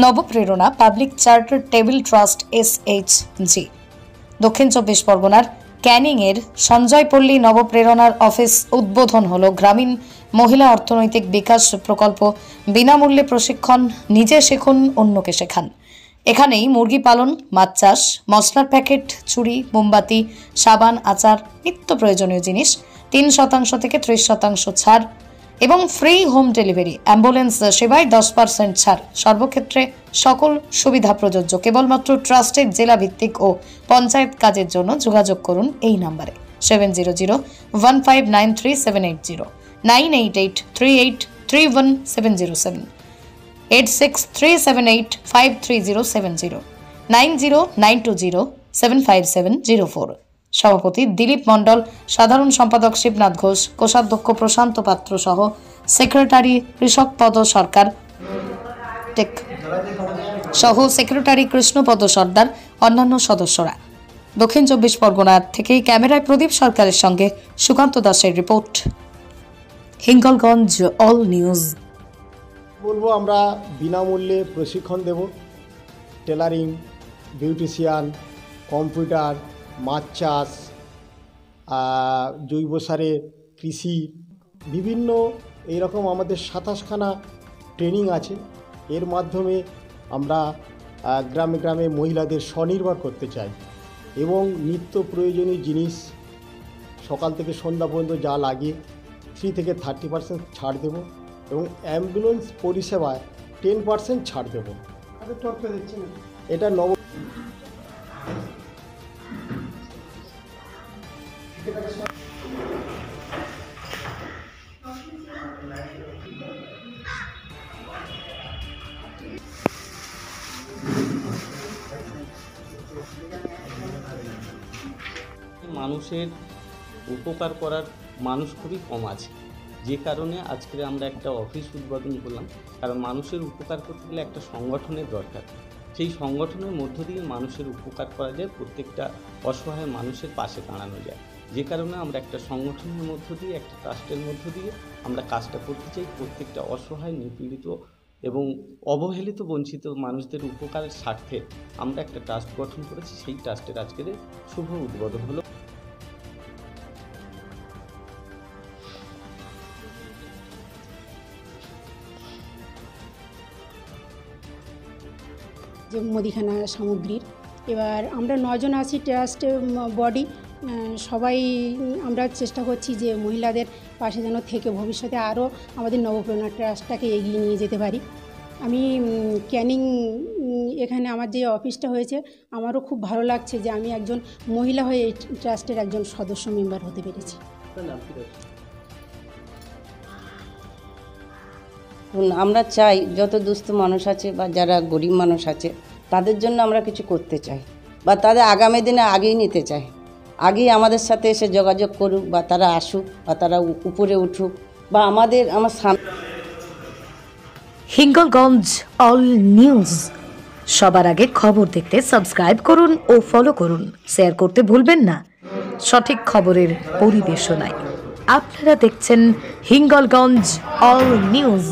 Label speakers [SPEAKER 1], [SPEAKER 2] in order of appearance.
[SPEAKER 1] নবপ্রেরণা public charitable trust SHG। দক্ষিণ 24 পরগনার ক্যানিং এর সঞ্জয়পল্লী নবপ্রেরণার অফিস উদ্বোধন হলো। গ্রামীণ মহিলা অর্থনৈতিক বিকাশ প্রকল্প, বিনামূল্যে প্রশিক্ষণ, নিজে শেখুন অন্যকে শেখান। এখানেই মুরগি পালন, মাছ চাষ, মশলার প্যাকেট, ছুরি, মোমবাতি, সাবান, আচার, নিত্য প্রয়োজনীয় জিনিস 3% থেকে 30% ছাড় এবং ফ্রি হোম ডেলিভারি, অ্যাম্বুলেন্স সেবায় 10% ছাড়। সর্বক্ষেত্রে সকল সুবিধা প্রযোজ্য। কেবলমাত্র ট্রাস্টের জেলা ভিত্তিক ও পঞ্চায়েত কাজের জন্য যোগাযোগ করুন এই নম্বরে 7001593780, 9883831707, 8637853070, 9092075704। সভাপতি দিলীপ মণ্ডল, সাধারণ সম্পাদক শিবনাথ ঘোষ, কোষাধ্যক্ষ প্রশান্ত পাত্র সহ সেক্রেটারি কৃষকপদ সরকার সেক্রেটারি কৃষ্ণপদ সর্দার, অন্যান্য সদস্যরা। দক্ষিণ 24 পরগনার থেকে ক্যামেরায় প্রদীপ সরকারের সঙ্গে সুকান্ত দাসের রিপোর্ট, হিঙ্গলগঞ্জ অল নিউজ।
[SPEAKER 2] বলবো আমরা বিনামূল্যে প্রশিক্ষণ দেব। টেলারিং, বিউটিশিয়ান, কম্পিউটার, মাছ চাষ, জৈব সারে, কৃষি, বিভিন্ন এইরকম আমাদের 27খানা ট্রেনিং আছে। এর মাধ্যমে আমরা গ্রামে গ্রামে মহিলাদের স্বনির্ভর করতে চাই এবং নিত্য প্রয়োজনীয় জিনিস সকাল থেকে সন্ধ্যা পর্যন্ত যা লাগে 3 থেকে 30% ছাড় দেব এবং অ্যাম্বুলেন্স পরিষেবায় 10% ছাড় দেব। এটা
[SPEAKER 3] মানুষের উপকার করার মানুষ খুবই কম আছে, যে কারণে আজকে আমরা একটা অফিস উদ্বোধন করলাম। কারণ মানুষের উপকার করতে গেলে একটা সংগঠনের দরকার। সেই সংগঠনের মধ্য দিয়ে মানুষের উপকার করা যায়, প্রত্যেকটা অসহায় মানুষের পাশে দাঁড়ানো যায়। যে কারণে আমরা একটা সংগঠনের মধ্য দিয়ে, একটা ট্রাস্টের মধ্য দিয়ে আমরা কাজটা করতে চাই। প্রত্যেকটা অসহায়, নিপীড়িত এবং অবহেলিত, বঞ্চিত মানুষদের উপকারের স্বার্থে আমরা একটা ট্রাস্ট গঠন করেছি। সেই ট্রাস্টের আজকের শুভ উদ্বোধন হলো।
[SPEAKER 4] যে মুদিখানা সামগ্রীর, এবার আমরা 9 জন আছি ট্রাস্ট বডি। সবাই আমরা চেষ্টা করছি যে মহিলাদের পাশে যেন থেকে ভবিষ্যতে আরও আমাদের নবপ্রেরণা ট্রাস্টটাকে এগিয়ে নিয়ে যেতে পারি। আমি ক্যানিং এখানে আমার যে অফিসটা হয়েছে, আমারও খুব ভালো লাগছে যে আমি একজন মহিলা হয়ে এই ট্রাস্টের একজন সদস্য মেম্বার হতে পেরেছি।
[SPEAKER 5] আমরা চাই যত দুস্থ মানুষ আছে বা যারা গরিব মানুষ আছে তাদের জন্য আমরা কিছু করতে চাই বা তাদের আগামী দিনে আগেই নিতে চাই। আগেই আমাদের সাথে এসে যোগাযোগ করুক বা তারা আসুক বা তারা উপরে উঠুক বা আমার সামনে।
[SPEAKER 1] হিঙ্গলগঞ্জ অল নিউজ, সবার আগে খবর দেখতে সাবস্ক্রাইব করুন ও ফলো করুন। শেয়ার করতে ভুলবেন না। সঠিক খবরের পরিবেশনায় আপনারা দেখছেন হিঙ্গলগঞ্জ অল নিউজ।